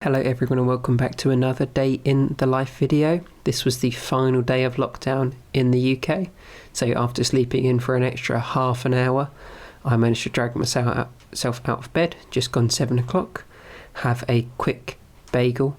Hello everyone and welcome back to another day in the life video. This was the final day of lockdown in the UK. So after sleeping in for an extra half an hour, I managed to drag myself out of bed, just gone 7 o'clock, have a quick bagel,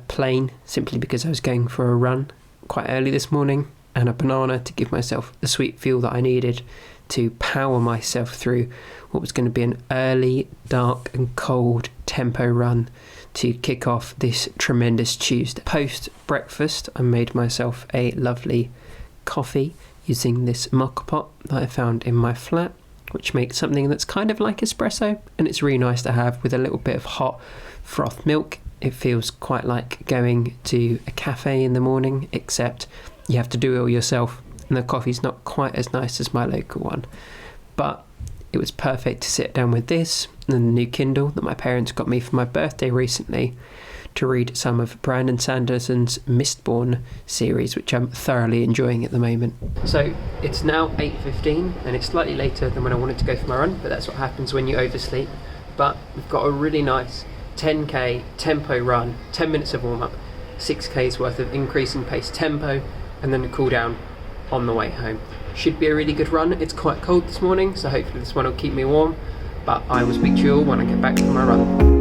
plain, simply because I was going for a run quite early this morning, and a banana to give myself the sweet fuel that I needed to power myself through what was going to be an early, dark and cold tempo run to kick off this tremendous Tuesday. Post breakfast, I made myself a lovely coffee using this mocha pot that I found in my flat, which makes something that's kind of like espresso, and it's really nice to have with a little bit of hot froth milk. It feels quite like going to a cafe in the morning, except you have to do it all yourself, and the coffee's not quite as nice as my local one. But it was perfect to sit down with this and the new Kindle that my parents got me for my birthday recently to read some of Brandon Sanderson's Mistborn series, which I'm thoroughly enjoying at the moment. So it's now 8:15 and it's slightly later than when I wanted to go for my run, but that's what happens when you oversleep. But we've got a really nice 10k tempo run, 10 minutes of warm-up, 6k's worth of increasing pace tempo, and then a cool down on the way home. Should be a really good run. It's quite cold this morning, so hopefully this one will keep me warm, but I will speak to you all when I get back from my run.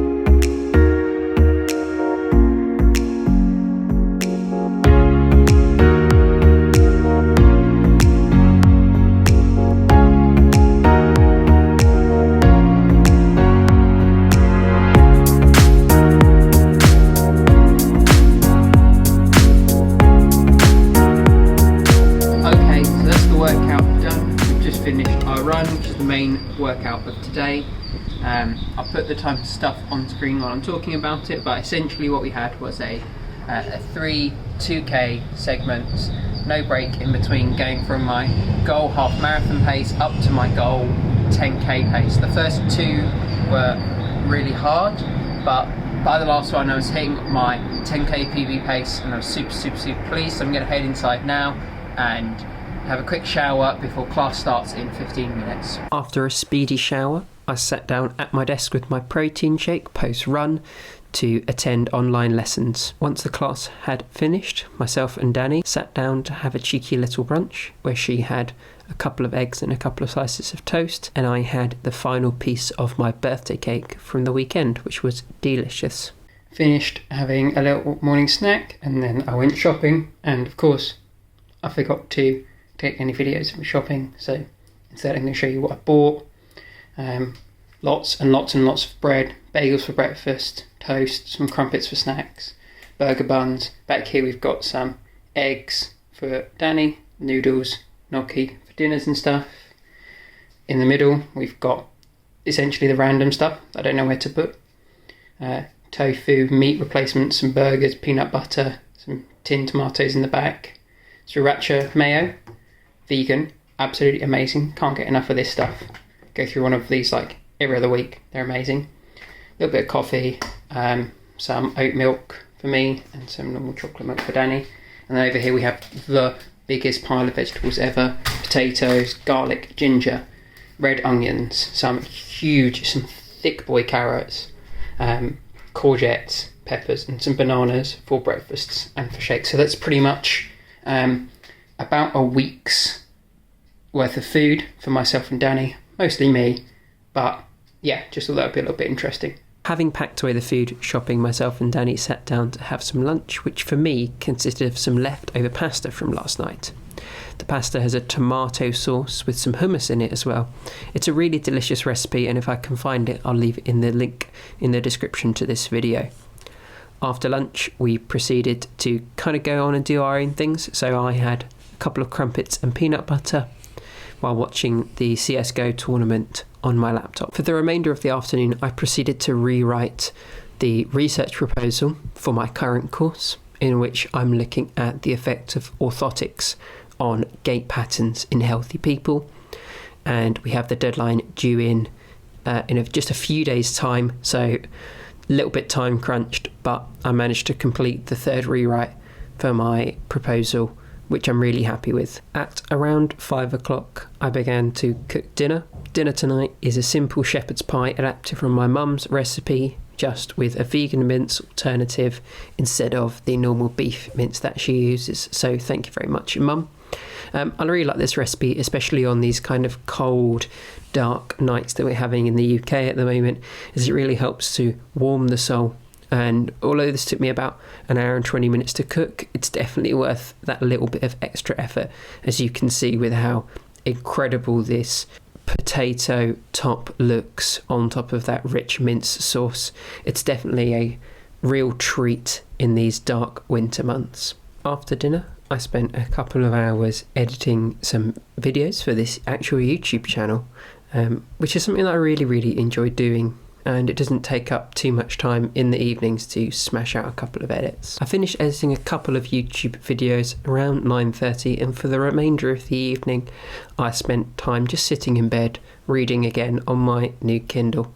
Workout of today. I'll put the time stuff on screen while I'm talking about it, but essentially what we had was a 3 2k segments, no break in between, going from my goal half marathon pace up to my goal 10k pace. The first two were really hard, but by the last one I was hitting my 10k PB pace and I was super pleased. So I'm going to head inside now and have a quick shower before class starts in 15 minutes. After a speedy shower, I sat down at my desk with my protein shake post-run to attend online lessons. Once the class had finished, myself and Danny sat down to have a cheeky little brunch where she had a couple of eggs and a couple of slices of toast, and I had the final piece of my birthday cake from the weekend, which was delicious. Finished having a little morning snack and then I went shopping, and of course I forgot to take any videos of me shopping, so instead I'm going to show you what I bought. Lots and lots of bread, bagels for breakfast, toast, some crumpets for snacks, burger buns. Back here we've got some eggs for Danny, noodles, gnocchi for dinners and stuff. In the middle we've got essentially the random stuff I don't know where to put. Tofu, meat replacements, some burgers, peanut butter, some tinned tomatoes in the back, sriracha mayo, vegan, absolutely amazing, can't get enough of this stuff. Go through one of these like every other week, they're amazing. A little bit of coffee, some oat milk for me and some normal chocolate milk for Danny. And then over here we have the biggest pile of vegetables ever: potatoes, garlic, ginger, red onions, some thick boy carrots, courgettes, peppers and some bananas for breakfasts and for shakes. So that's pretty much about a week's worth of food for myself and Danny, mostly me, but yeah, just thought that would be a little bit interesting. Having packed away the food shopping, myself and Danny sat down to have some lunch, which for me consisted of some leftover pasta from last night. The pasta has a tomato sauce with some hummus in it as well. It's a really delicious recipe, and if I can find it, I'll leave it in the link in the description to this video. After lunch, we proceeded to kind of go on and do our own things. So I had a couple of crumpets and peanut butter while watching the CSGO tournament on my laptop. For the remainder of the afternoon, I proceeded to rewrite the research proposal for my current course, in which I'm looking at the effect of orthotics on gait patterns in healthy people. And we have the deadline due in just a few days' time, so a little bit time crunched, but I managed to complete the third rewrite for my proposal, which I'm really happy with. At around 5 o'clock, I began to cook dinner. Dinner tonight is a simple shepherd's pie adapted from my mum's recipe just with a vegan mince alternative instead of the normal beef mince that she uses. So thank you very much, Mum. I really like this recipe, especially on these kind of cold, dark nights that we're having in the UK at the moment, as it really helps to warm the soul. And although this took me about an hour and 20 minutes to cook, it's definitely worth that little bit of extra effort, as you can see with how incredible this potato top looks on top of that rich mince sauce. It's definitely a real treat in these dark winter months. After dinner, I spent a couple of hours editing some videos for this actual YouTube channel, which is something that I really enjoy doing, and it doesn't take up too much time in the evenings to smash out a couple of edits. I finished editing a couple of YouTube videos around 9:30, and for the remainder of the evening I spent time just sitting in bed reading again on my new Kindle.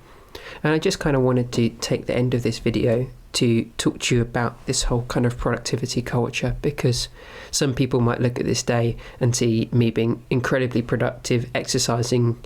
And I just kind of wanted to take the end of this video to talk to you about this whole kind of productivity culture, because some people might look at this day and see me being incredibly productive, exercising,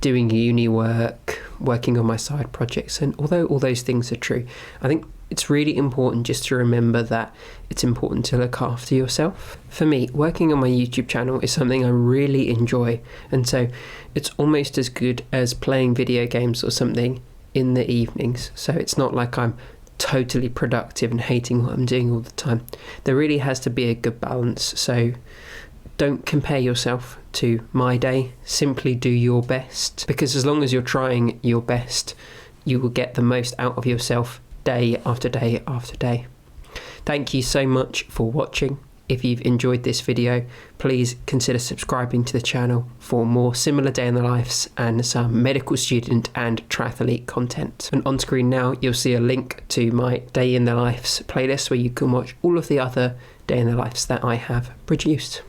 doing uni work, working on my side projects, and although all those things are true, I think it's really important just to remember that it's important to look after yourself. For me, working on my YouTube channel is something I really enjoy, and so it's almost as good as playing video games or something in the evenings. So it's not like I'm totally productive and hating what I'm doing all the time. There really has to be a good balance. So don't compare yourself to my day. Simply do your best, because as long as you're trying your best, you will get the most out of yourself day after day after day. Thank you so much for watching. If you've enjoyed this video, please consider subscribing to the channel for more similar day in the lives and some medical student and triathlete content. And on screen now, you'll see a link to my day in the lives playlist where you can watch all of the other day in the lives that I have produced.